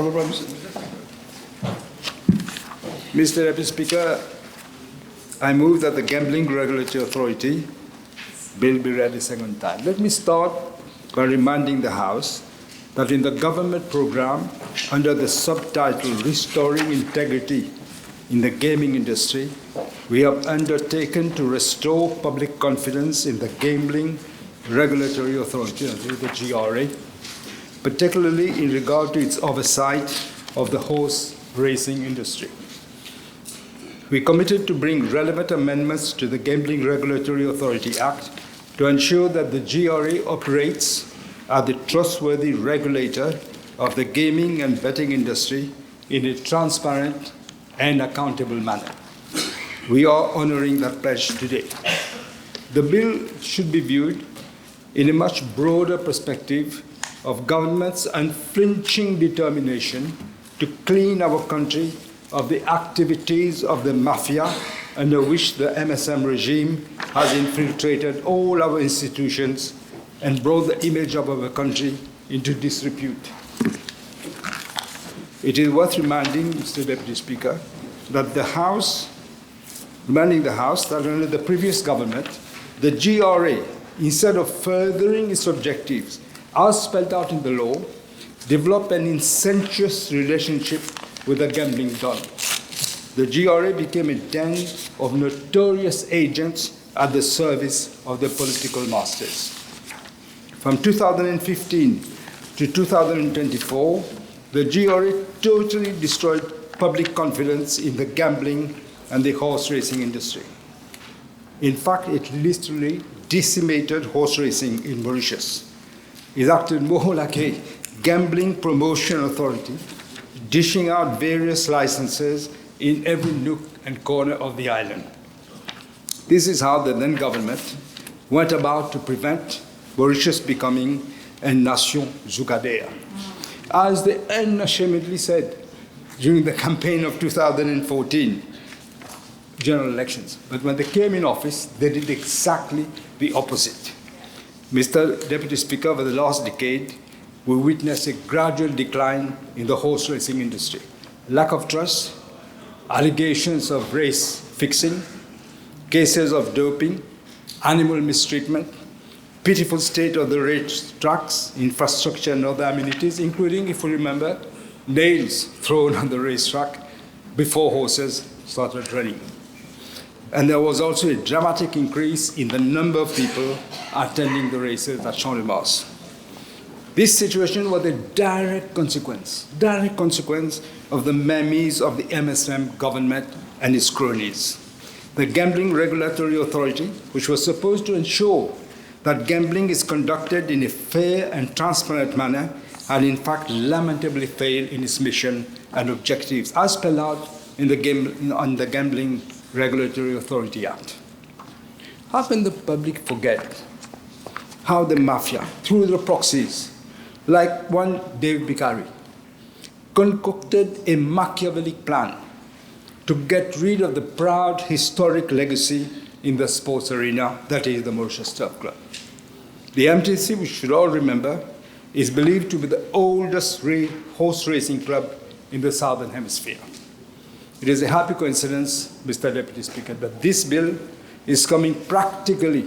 Honourable Mr. Deputy Speaker, I move that the Gambling Regulatory Authority bill be read a second time. Let me start by reminding the House that in the government program under the subtitle Restoring Integrity in the Gaming Industry, we have undertaken to restore public confidence in the Gambling Regulatory Authority, the GRA, particularly in regard to its oversight of the horse racing industry. We committed to bring relevant amendments to the Gambling Regulatory Authority Act to ensure that the GRA operates as the trustworthy regulator of the gaming and betting industry in a transparent and accountable manner. We are honoring that pledge today. The bill should be viewed in a much broader perspective of government's unflinching determination to clean our country of the activities of the mafia under which the MSM regime has infiltrated all our institutions and brought the image of our country into disrepute. It is worth reminding, Mr. Deputy Speaker, that the House that under the previous government, the GRA, instead of furthering its objectives as spelled out in the law, developed an incestuous relationship with the gambling don. The GRA became a den of notorious agents at the service of the political masters. From 2015 to 2024, the GRA totally destroyed public confidence in the gambling and the horse racing industry. In fact, it literally decimated horse racing in Mauritius. It acted more like a gambling promotion authority, dishing out various licenses in every nook and corner of the island. This is how the then government went about to prevent Mauritius becoming a nation Zucadea. As they unashamedly said during the campaign of 2014 general elections. But when they came in office, they did exactly the opposite. Mr. Deputy Speaker, over the last decade, we witnessed a gradual decline in the horse racing industry. Lack of trust, allegations of race fixing, cases of doping, animal mistreatment, pitiful state of the race tracks, infrastructure and other amenities, including, if you remember, nails thrown on the racetrack before horses started running. And there was also a dramatic increase in the number of people attending the races at Champ-de-Mars. This situation was a direct consequence of the memes of the MSM government and its cronies. The Gambling Regulatory Authority, which was supposed to ensure that gambling is conducted in a fair and transparent manner, had in fact lamentably failed in its mission and objectives, as spelled out in the Gambling Regulatory Authority Act. How can the public forget how the mafia, through the proxies, like one David Bicari, concocted a Machiavellic plan to get rid of the proud historic legacy in the sports arena, that is the Mauritius Turf Club. The MTC, we should all remember, is believed to be the oldest horse racing club in the Southern Hemisphere. It is a happy coincidence, Mr. Deputy Speaker, that this bill is coming practically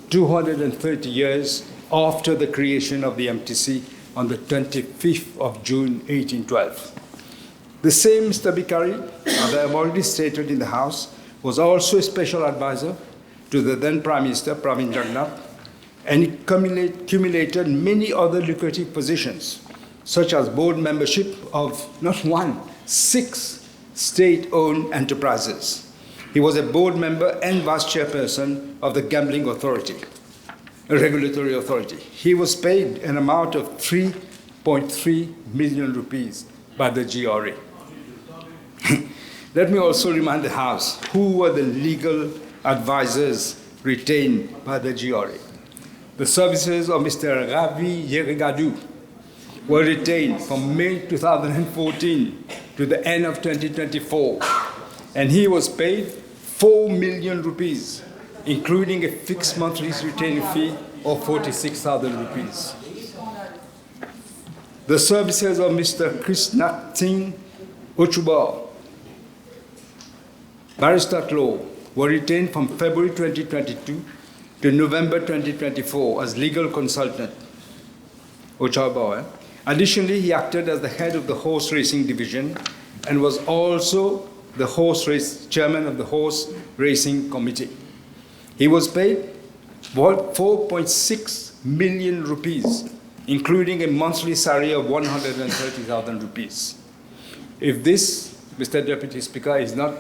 230 years after the creation of the MTC on the 25th of June 1812. The same Mr. Bicari, as I have already stated in the House, was also a special advisor to the then Prime Minister, Navinchandra, and he accumulated many other lucrative positions, such as board membership of not one, 6 state-owned enterprises. He was a board member and vice chairperson of the Gambling Authority, a regulatory authority. He was paid an amount of 3.3 million rupees by the GRA. Let me also remind the House who were the legal advisors retained by the GRA. The services of Mr. Ravi Yerigadu were retained from May 2014 to the end of 2024, and he was paid 4 million rupees, including a fixed monthly retaining fee of 46,000 rupees. The services of Mr. Krishna Singh Uchubal, barrister at law, were retained from February 2022 to November 2024 as legal consultant. Additionally, he acted as the head of the horse racing division and was also the chairman of the horse racing committee. He was paid 4.6 million rupees, including a monthly salary of 130,000 rupees. If this, Mr. Deputy Speaker, is not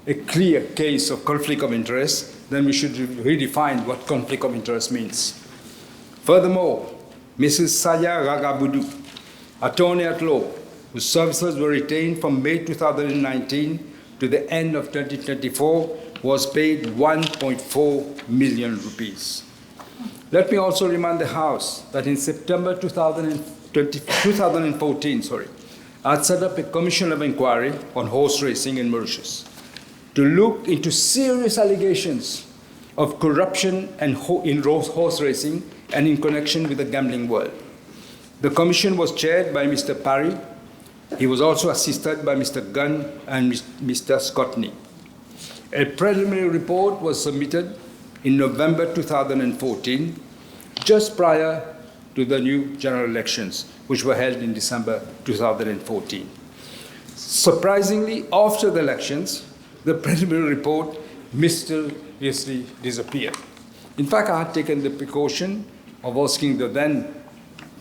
a clear case of conflict of interest, then we should redefine what conflict of interest means. Furthermore, Mrs. Saya Ragabudu, attorney at law, whose services were retained from May 2019 to the end of 2024, was paid 1.4 million rupees. Let me also remind the House that in September 2014, I had set up a commission of inquiry on horse racing in Mauritius to look into serious allegations of corruption in horse racing and in connection with the gambling world. The commission was chaired by Mr. Parry. He was also assisted by Mr. Gunn and Mr. Scottney. A preliminary report was submitted in November 2014, just prior to the new general elections, which were held in December 2014. Surprisingly, after the elections, the preliminary report mysteriously disappeared. In fact, I had taken the precaution of asking the then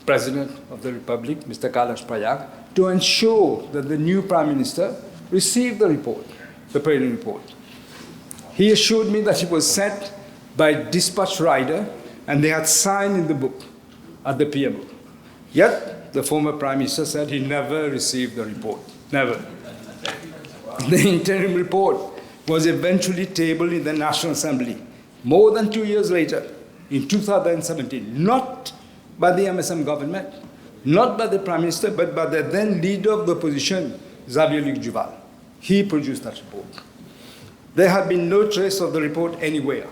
President of the Republic, Mr. Kailash Prayag, to ensure that the new Prime Minister received the report, the preliminary report. He assured me that it was sent by dispatch rider and they had signed in the book at the PMO. Yet, the former Prime Minister said he never received the report, never. The interim report was eventually tabled in the National Assembly more than 2 years later, in 2017, not by the MSM government, not by the Prime Minister, but by the then leader of the opposition, Xavier-Luc Duval. He produced that report. There had been no trace of the report anywhere.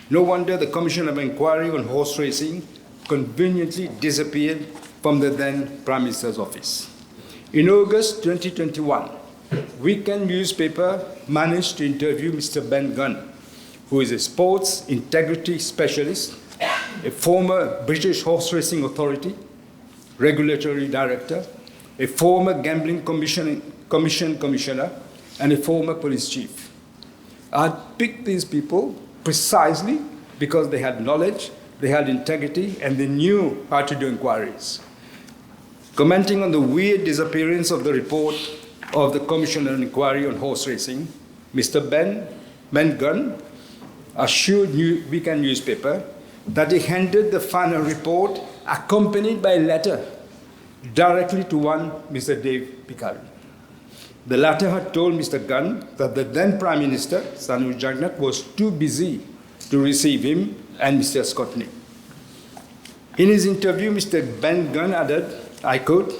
No wonder the Commission of Inquiry on Horse Racing conveniently disappeared from the then Prime Minister's office. In August 2021, Weekend newspaper managed to interview Mr. Ben Gunn, who is a sports integrity specialist, a former British Horse Racing Authority regulatory director, a former Gambling Commission commissioner, and a former police chief. I picked these people precisely because they had knowledge, they had integrity, and they knew how to do inquiries. Commenting on the weird disappearance of the report of the Commission on Inquiry on Horse Racing, Mr. Ben Gunn assured Weekend newspaper that he handed the final report accompanied by a letter directly to one Mr. Dave Pickari. The latter had told Mr. Gunn that the then Prime Minister, Sanu Jagnat, was too busy to receive him and Mr. Scottney. In his interview, Mr. Ben Gunn added, I quote,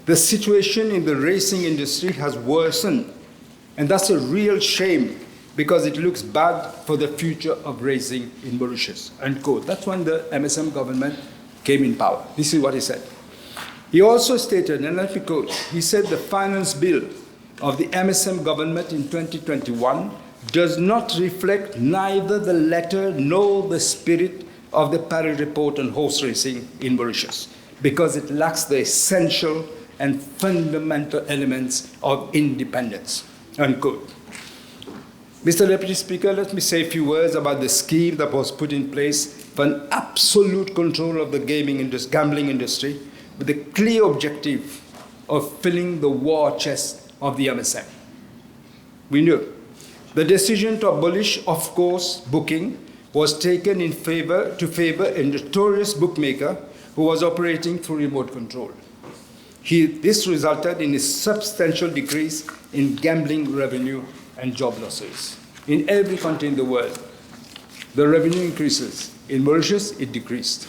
"The situation in the racing industry has worsened, and that's a real shame because it looks bad for the future of racing in Mauritius," unquote. That's when the MSM government came in power. This is what he said. He also stated, and let me quote, he said the finance bill of the MSM government in 2021 does not reflect neither the letter nor the spirit of the Paris report on horse racing in Mauritius, because it lacks the essential and fundamental elements of independence, unquote. Mr. Deputy Speaker, let me say a few words about the scheme that was put in place for an absolute control of the gambling industry with the clear objective of filling the war chest of the MSM. We know the decision to abolish off-course booking was taken to favor a notorious bookmaker who was operating through remote control. This resulted in a substantial decrease in gambling revenue and job losses. In every country in the world, the revenue increases. In Mauritius, it decreased.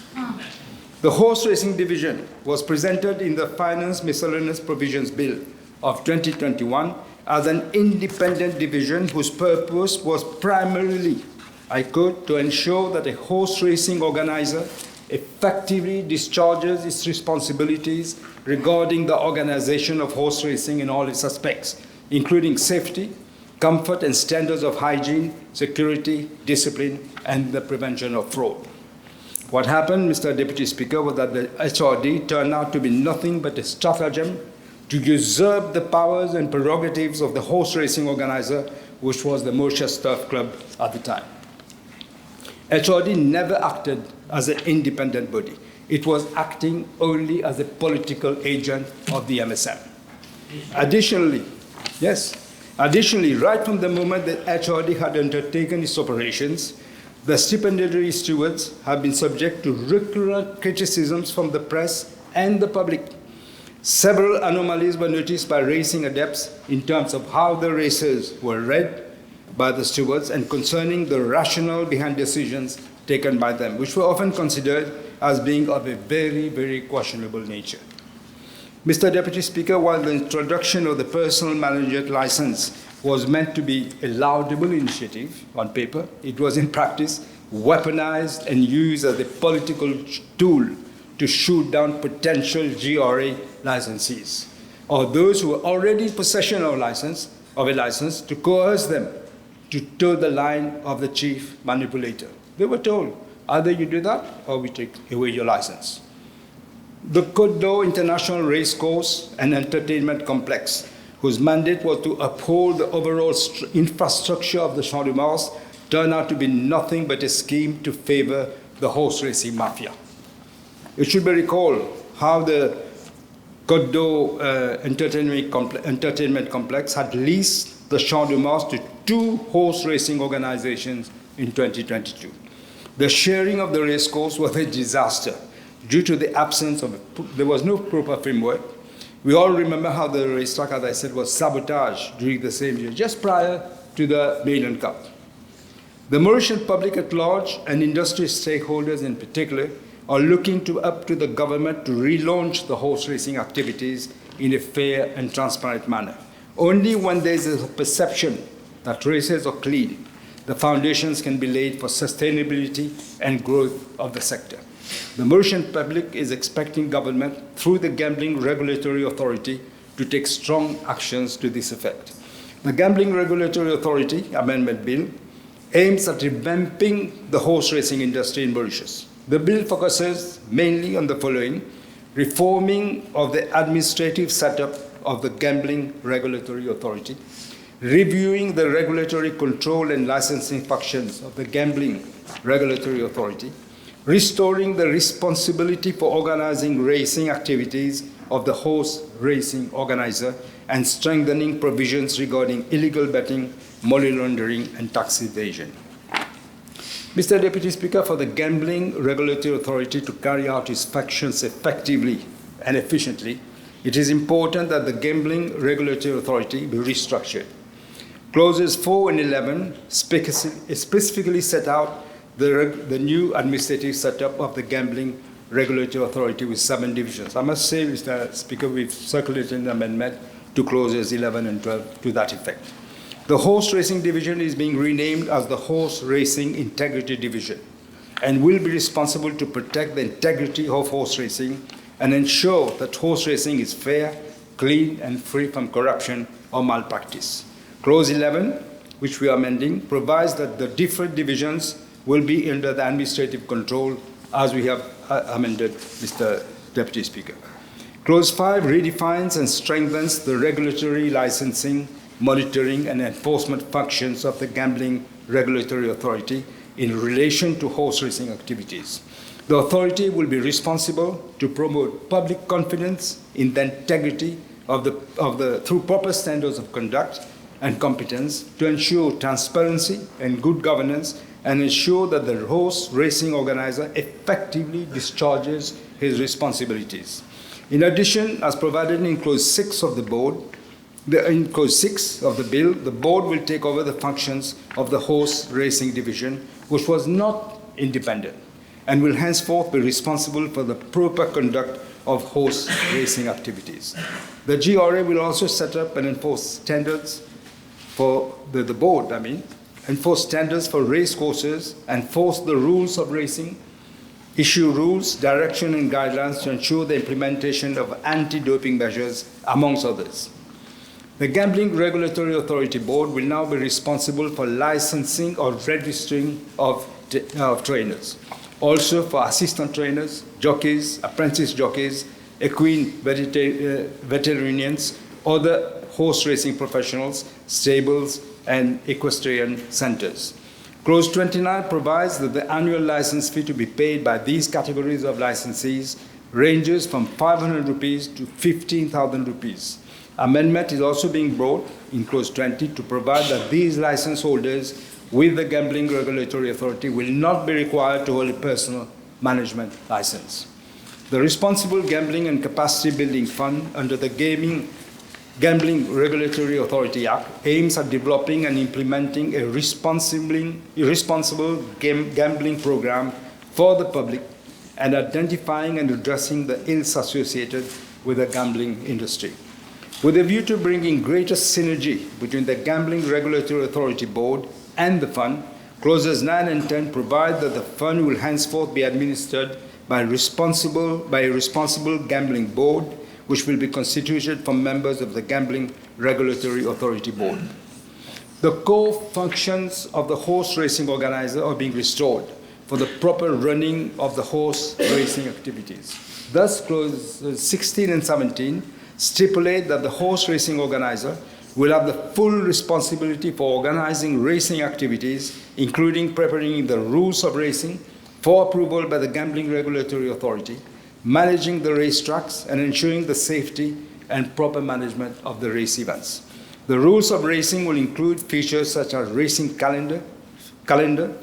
The horse racing division was presented in the Finance Miscellaneous Provisions Bill of 2021 as an independent division whose purpose was primarily, I quote, to ensure that a horse racing organizer effectively discharges its responsibilities regarding the organization of horse racing in all its aspects, including safety, comfort and standards of hygiene, security, discipline, and the prevention of fraud. What happened, Mr. Deputy Speaker, was that the HRD turned out to be nothing but a stratagem to usurp the powers and prerogatives of the horse racing organizer, which was the Mauritius Turf Club at the time. HRD never acted as an independent body. It was acting only as a political agent of the MSM. Additionally, right from the moment that HRD had undertaken its operations, the stipendiary stewards have been subject to recurrent criticisms from the press and the public. Several anomalies were noticed by racing adepts in terms of how the races were read by the stewards and concerning the rationale behind decisions taken by them, which were often considered as being of a very, very questionable nature. Mr. Deputy Speaker, while the introduction of the personal management license was meant to be a laudable initiative on paper, it was in practice weaponized and used as a political tool to shoot down potential GRA licensees or those who were already in possession of a license to coerce them to toe the line of the chief manipulator. They were told, either you do that or we take away your license. The Côte d'Or International Racecourse and Entertainment Complex, whose mandate was to uphold the overall infrastructure of the Champ de Mars, turned out to be nothing but a scheme to favor the horse racing mafia. It should be recalled how the Côte d'Or Entertainment Complex had leased the Champ de Mars to 2 horse racing organizations in 2022. The sharing of the racecourse was a disaster due to the absence of, there was no proper framework. We all remember how the racetrack, as I said, was sabotaged during the same year, just prior to the Maiden Cup. The Mauritian public at large and industry stakeholders in particular are looking up to the government to relaunch the horse racing activities in a fair and transparent manner. Only when there is a perception that races are clean, the foundations can be laid for sustainability and growth of the sector. The Mauritian public is expecting government, through the Gambling Regulatory Authority, to take strong actions to this effect. The Gambling Regulatory Authority Amendment Bill aims at revamping the horse racing industry in Mauritius. The bill focuses mainly on the following: reforming of the administrative setup of the Gambling Regulatory Authority, reviewing the regulatory control and licensing functions of the Gambling Regulatory Authority, restoring the responsibility for organizing racing activities of the horse racing organizer, and strengthening provisions regarding illegal betting, money laundering, and tax evasion. Mr. Deputy Speaker, for the Gambling Regulatory Authority to carry out its functions effectively and efficiently, it is important that the Gambling Regulatory Authority be restructured. Clauses 4 and 11 specifically set out the new administrative setup of the Gambling Regulatory Authority with 7 divisions. I must say, Mr. Speaker, we've circulated an amendment to clauses 11 and 12 to that effect. The Horse Racing Division is being renamed as the Horse Racing Integrity Division and will be responsible to protect the integrity of horse racing and ensure that horse racing is fair, clean, and free from corruption or malpractice. Clause 11, which we are amending, provides that the different divisions will be under the administrative control as we have amended, Mr. Deputy Speaker. Clause 5 redefines and strengthens the regulatory licensing, monitoring, and enforcement functions of the Gambling Regulatory Authority in relation to horse racing activities. The authority will be responsible to promote public confidence in the integrity through proper standards of conduct and competence, to ensure transparency and good governance, and ensure that the horse racing organizer effectively discharges his responsibilities. In addition, as provided in Clause 6 of the board, in Clause 6 of the bill, the board will take over the functions of the Horse Racing Division, which was not independent, and will henceforth be responsible for the proper conduct of horse racing activities. The GRA will also set up and enforce standards for the board, enforce standards for race courses, enforce the rules of racing, issue rules, direction, and guidelines to ensure the implementation of anti-doping measures, amongst others. The Gambling Regulatory Authority Board will now be responsible for licensing or registering of trainers, also for assistant trainers, jockeys, apprentice jockeys, equine veterinarians, other horse racing professionals, stables, and equestrian centers. Clause 29 provides that the annual license fee to be paid by these categories of licensees ranges from 500 rupees to 15,000 rupees. Amendment is also being brought in Clause 20 to provide that these license holders with the Gambling Regulatory Authority will not be required to hold a personal management license. The Responsible Gambling and Capacity Building Fund under the Gambling Regulatory Authority Act aims at developing and implementing a responsible gambling program for the public and identifying and addressing the ills associated with the gambling industry. With a view to bringing greater synergy between the Gambling Regulatory Authority Board and the fund, clauses 9 and 10 provide that the fund will henceforth be administered by a responsible gambling board, which will be constituted from members of the Gambling Regulatory Authority Board. The core functions of the horse racing organizer are being restored for the proper running of the horse racing activities. Thus, clauses 16 and 17 stipulate that the horse racing organizer will have the full responsibility for organizing racing activities, including preparing the rules of racing for approval by the Gambling Regulatory Authority, managing the racetracks, and ensuring the safety and proper management of the race events. The rules of racing will include features such as racing calendar,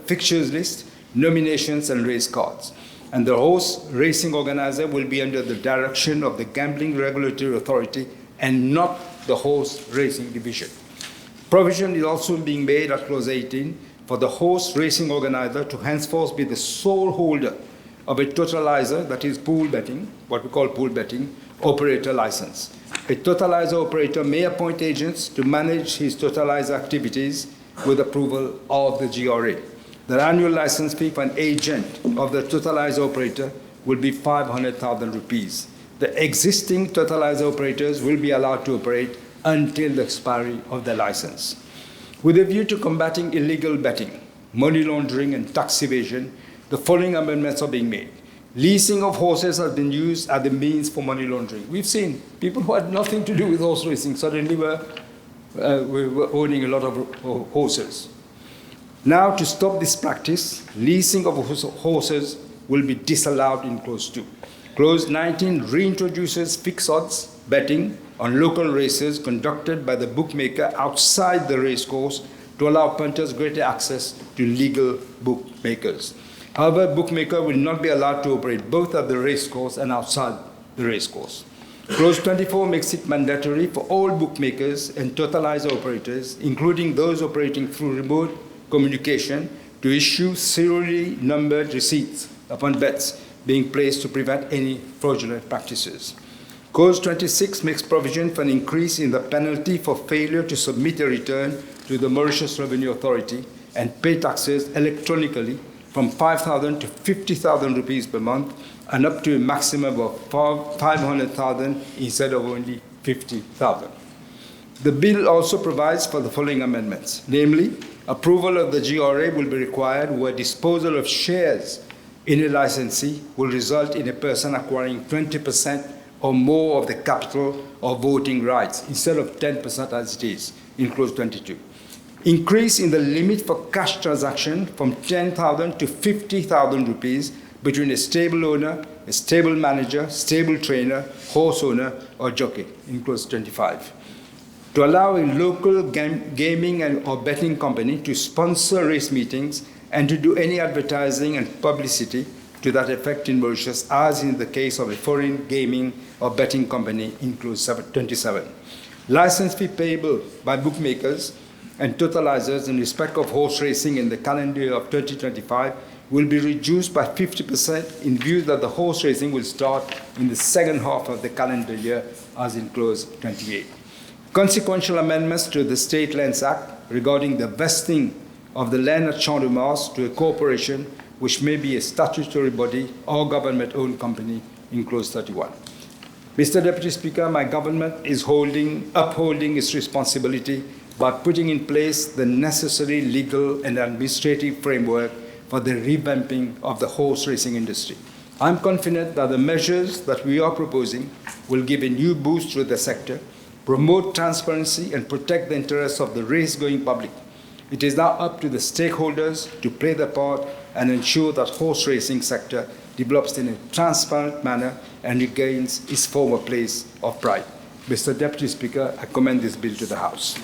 fixtures list, nominations, and race cards. And the horse racing organizer will be under the direction of the Gambling Regulatory Authority and not the horse racing division. Provision is also being made at Clause 18 for the horse racing organizer to henceforth be the sole holder of a totalizer, that is pool betting, what we call pool betting, operator license. A totalizer operator may appoint agents to manage his totalizer activities with approval of the GRA. The annual license fee for an agent of the totalizer operator will be 500,000 rupees. The existing totalizer operators will be allowed to operate until the expiry of their license. With a view to combating illegal betting, money laundering, and tax evasion, the following amendments are being made. Leasing of horses has been used as the means for money laundering. We've seen people who had nothing to do with horse racing suddenly were owning a lot of horses. Now, to stop this practice, leasing of horses will be disallowed in Clause 2. Clause 19 reintroduces fixed odds betting on local races conducted by the bookmaker outside the racecourse to allow punters greater access to legal bookmakers. However, a bookmaker will not be allowed to operate both at the racecourse and outside the racecourse. Clause 24 makes it mandatory for all bookmakers and totalizer operators, including those operating through remote communication, to issue serially numbered receipts upon bets being placed to prevent any fraudulent practices. Clause 26 makes provision for an increase in the penalty for failure to submit a return to the Mauritius Revenue Authority and pay taxes electronically from 5,000 to 50,000 rupees per month and up to a maximum of 500,000 instead of only 50,000. The bill also provides for the following amendments, namely, approval of the GRA will be required where disposal of shares in a licensee will result in a person acquiring 20% or more of the capital or voting rights instead of 10% as it is in Clause 22. Increase in the limit for cash transaction from 10,000 to 50,000 rupees between a stable owner, a stable manager, stable trainer, horse owner, or jockey in Clause 25. To allow a local gaming or betting company to sponsor race meetings and to do any advertising and publicity to that effect in Mauritius, as in the case of a foreign gaming or betting company in Clause 27. License fee payable by bookmakers and totalizers in respect of horse racing in the calendar year of 2025 will be reduced by 50% in view that the horse racing will start in the second half of the calendar year, as in Clause 28. Consequential amendments to the State Lands Act regarding the vesting of the land at Champ de Mars to a corporation which may be a statutory body or government-owned company in Clause 31. Mr. Deputy Speaker, my government is upholding its responsibility by putting in place the necessary legal and administrative framework for the revamping of the horse racing industry. I'm confident that the measures that we are proposing will give a new boost to the sector, promote transparency, and protect the interests of the race-going public. It is now up to the stakeholders to play their part and ensure that horse racing sector develops in a transparent manner and regains its former place of pride. Mr. Deputy Speaker, I commend this bill to the House.